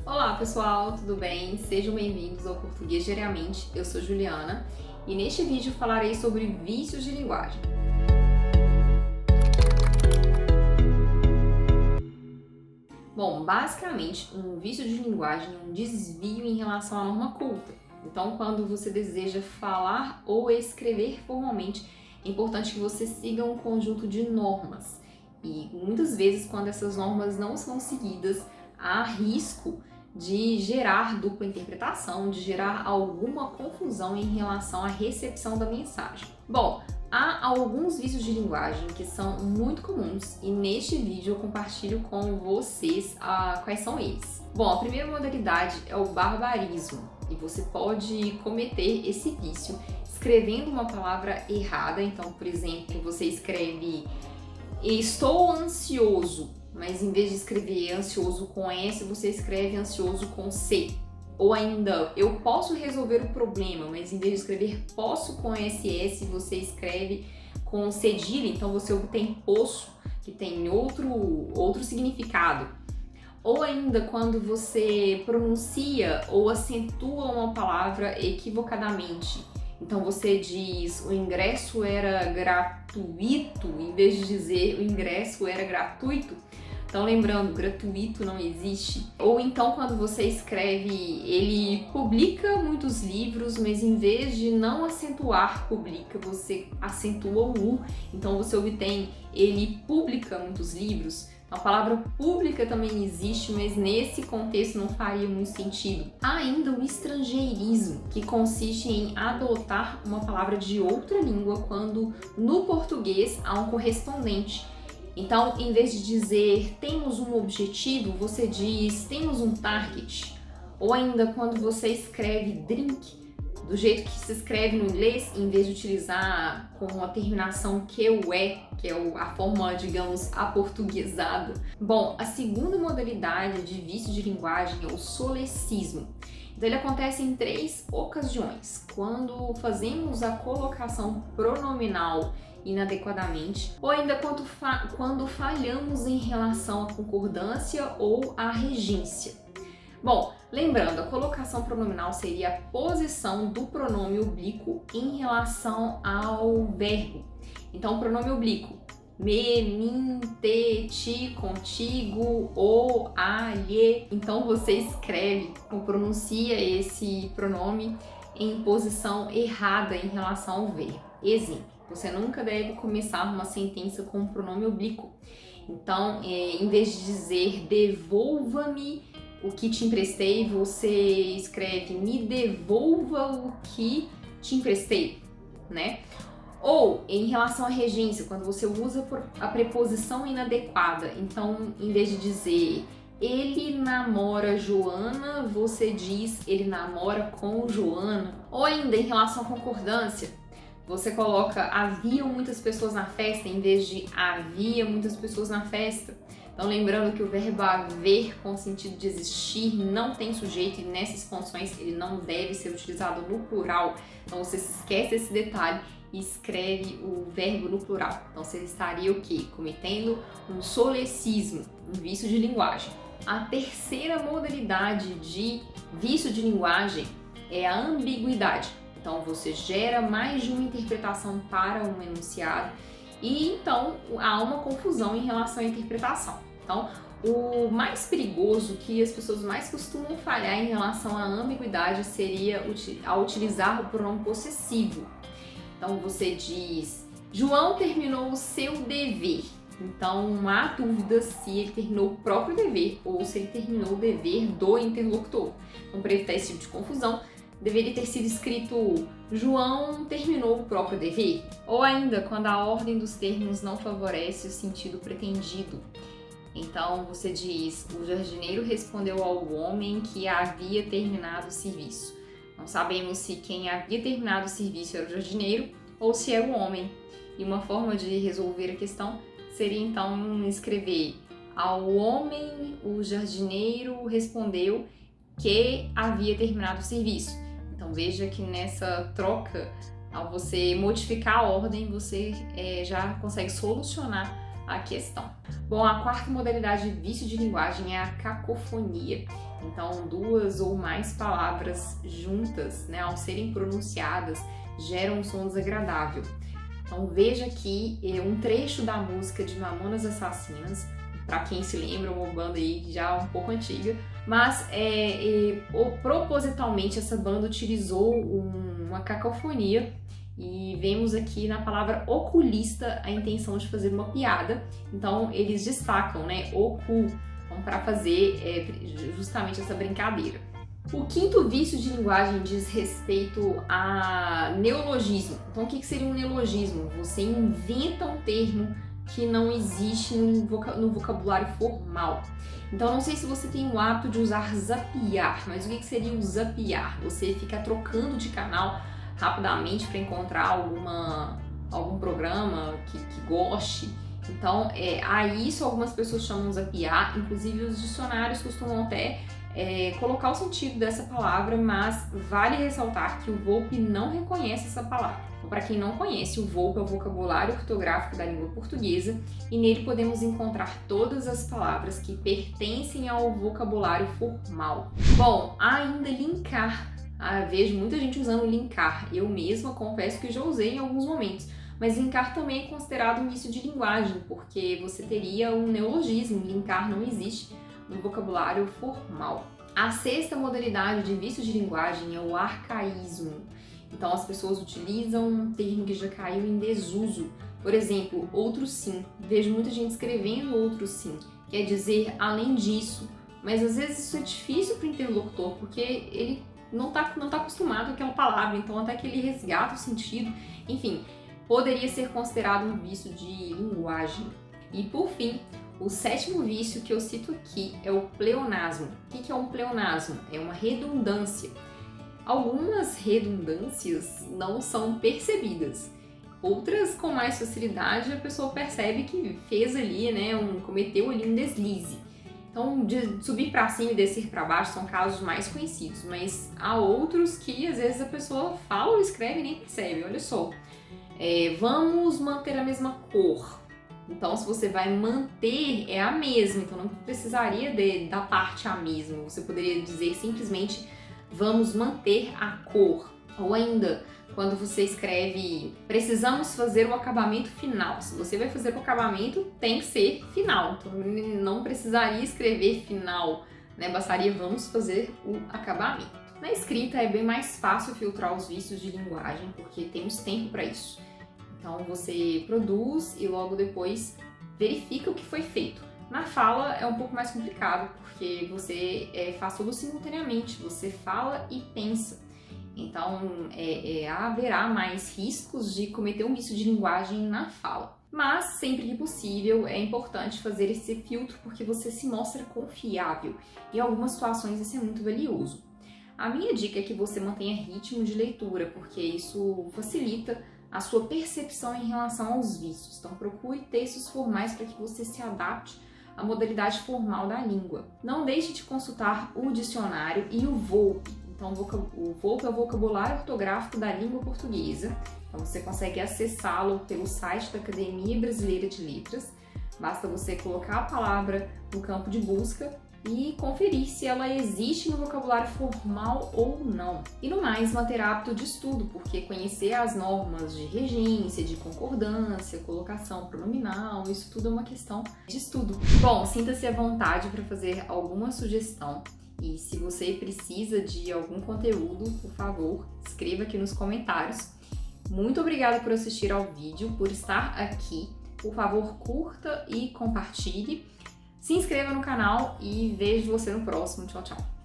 Olá pessoal, tudo bem? Sejam bem-vindos ao Português Diariamente. Eu sou Juliana e neste vídeo falarei sobre vícios de linguagem. Bom, basicamente, um vício de linguagem é um desvio em relação à norma culta. Então, quando você deseja falar ou escrever formalmente, é importante que você siga um conjunto de normas. E muitas vezes, quando essas normas não são seguidas, há risco de gerar dupla interpretação, de gerar alguma confusão em relação à recepção da mensagem. Bom, há alguns vícios de linguagem que são muito comuns e neste vídeo eu compartilho com vocês quais são eles. Bom, a primeira modalidade é o barbarismo e você pode cometer esse vício escrevendo uma palavra errada. Então, por exemplo, você escreve estou ansioso, mas em vez de escrever ansioso com S, você escreve ansioso com C. Ou ainda, eu posso resolver o problema, mas em vez de escrever posso com SS, você escreve com cedilha, então você obtém poço, que tem outro significado. Ou ainda, quando você pronuncia ou acentua uma palavra equivocadamente. Então você diz o ingresso era gratuito, em vez de dizer o ingresso era gratuito. Então lembrando, gratuito não existe. Ou então quando você escreve, ele publica muitos livros, mas em vez de não acentuar publica, você acentua o U. Então você obtém ele publica muitos livros. A palavra pública também existe, mas nesse contexto não faria muito sentido. Há ainda o estrangeirismo, que consiste em adotar uma palavra de outra língua quando no português há um correspondente. Então, em vez de dizer temos um objetivo, você diz temos um target. Ou ainda quando você escreve drink, do jeito que se escreve no inglês, em vez de utilizar com a terminação QE, que é a forma, digamos, aportuguesada. Bom, a segunda modalidade de vício de linguagem é o solecismo. Então ele acontece em 3 ocasiões: quando fazemos a colocação pronominal inadequadamente, ou ainda quando falhamos em relação à concordância ou à regência. Bom, lembrando, a colocação pronominal seria a posição do pronome oblíquo em relação ao verbo. Então, o pronome oblíquo, me, mim, te, ti, contigo, o, a, lhe. Então, você escreve ou pronuncia esse pronome em posição errada em relação ao verbo. Exemplo, você nunca deve começar uma sentença com o pronome oblíquo. Então, em vez de dizer devolva-me o que te emprestei, você escreve me devolva o que te emprestei, né? Ou em relação à regência, quando você usa a preposição inadequada, então em vez de dizer ele namora Joana, você diz ele namora com Joana. Ou ainda em relação à concordância, você coloca haviam muitas pessoas na festa em vez de havia muitas pessoas na festa. Então lembrando que o verbo haver com o sentido de existir não tem sujeito e nessas condições ele não deve ser utilizado no plural. Então você se esquece desse detalhe e escreve o verbo no plural. Então você estaria o quê? Cometendo um solecismo, um vício de linguagem. A terceira modalidade de vício de linguagem é a ambiguidade. Então você gera mais de uma interpretação para um enunciado e então há uma confusão em relação à interpretação. Então, o mais perigoso que as pessoas mais costumam falhar em relação à ambiguidade seria ao utilizar o pronome possessivo. Então você diz, João terminou o seu dever. Então há dúvida se ele terminou o próprio dever ou se ele terminou o dever do interlocutor. Então, para evitar esse tipo de confusão, deveria ter sido escrito João terminou o próprio dever. Ou ainda, quando a ordem dos termos não favorece o sentido pretendido. Então você diz, o jardineiro respondeu ao homem que havia terminado o serviço. Não sabemos se quem havia terminado o serviço era o jardineiro ou se era o homem. E uma forma de resolver a questão seria então escrever ao homem o jardineiro respondeu que havia terminado o serviço. Então veja que nessa troca, ao você modificar a ordem, você já consegue solucionar a questão. Bom, a quarta modalidade de vício de linguagem é a cacofonia. Então, duas ou mais palavras juntas, né, ao serem pronunciadas, geram um som desagradável. Então, veja aqui um trecho da música de Mamonas Assassinas, para quem se lembra, uma banda aí já um pouco antiga, mas propositalmente essa banda utilizou uma cacofonia e vemos aqui na palavra oculista a intenção de fazer uma piada, então eles destacam, né, ocu, então, para fazer justamente essa brincadeira. O quinto vício de linguagem diz respeito a neologismo. Então, o que seria um neologismo? Você inventa um termo que não existe no vocabulário formal. Então, não sei se você tem o hábito de usar zapiar, mas o que seria o zapiar? Você fica trocando de canal rapidamente para encontrar algum programa que goste. Então, a isso algumas pessoas chamam de zapiar, inclusive os dicionários costumam até colocar o sentido dessa palavra, mas vale ressaltar que o Volpe não reconhece essa palavra. Então, para quem não conhece, o Volpe é o vocabulário ortográfico da língua portuguesa e nele podemos encontrar todas as palavras que pertencem ao vocabulário formal. Bom, ainda linkar. Vejo muita gente usando linkar. Eu mesma confesso que já usei em alguns momentos. Mas linkar também é considerado um vício de linguagem, porque você teria um neologismo. Linkar não existe no vocabulário formal. A sexta modalidade de vício de linguagem é o arcaísmo. Então, as pessoas utilizam um termo que já caiu em desuso. Por exemplo, outro sim. Vejo muita gente escrevendo outro sim. Quer dizer, além disso. Mas às vezes isso é difícil para o interlocutor, porque ele não tá acostumado com aquela palavra, então até que ele resgata o sentido. Enfim, poderia ser considerado um vício de linguagem. E por fim, o sétimo vício que eu cito aqui é o pleonasmo. O que é um pleonasmo? É uma redundância. Algumas redundâncias não são percebidas. Outras, com mais facilidade, a pessoa percebe que fez ali, né, cometeu ali um deslize. Então, de subir para cima e descer para baixo são casos mais conhecidos, mas há outros que às vezes a pessoa fala ou escreve e nem percebe. Olha só, vamos manter a mesma cor. Então, se você vai manter, é a mesma, então não precisaria da parte a mesma. Você poderia dizer simplesmente vamos manter a cor. Ou ainda, quando você escreve precisamos fazer o acabamento final. Se você vai fazer o acabamento, tem que ser final. Então, não precisaria escrever final, né? Bastaria vamos fazer o acabamento. Na escrita é bem mais fácil filtrar os vícios de linguagem, porque temos tempo para isso. Então, você produz e logo depois verifica o que foi feito. Na fala é um pouco mais complicado, porque você faz tudo simultaneamente, você fala e pensa. Então, haverá mais riscos de cometer um vício de linguagem na fala. Mas, sempre que possível, é importante fazer esse filtro, porque você se mostra confiável. Em algumas situações, isso é muito valioso. A minha dica é que você mantenha ritmo de leitura, porque isso facilita a sua percepção em relação aos vícios. Então, procure textos formais para que você se adapte à modalidade formal da língua. Não deixe de consultar o dicionário e o Volpe. Então, o Volpe é o vocabulário ortográfico da língua portuguesa. Então, você consegue acessá-lo pelo site da Academia Brasileira de Letras. Basta você colocar a palavra no campo de busca e conferir se ela existe no vocabulário formal ou não. E no mais, manter hábito de estudo, porque conhecer as normas de regência, de concordância, colocação pronominal, isso tudo é uma questão de estudo. Bom, sinta-se à vontade para fazer alguma sugestão. E se você precisa de algum conteúdo, por favor, escreva aqui nos comentários. Muito obrigada por assistir ao vídeo, por estar aqui. Por favor, curta e compartilhe. Se inscreva no canal e vejo você no próximo. Tchau, tchau!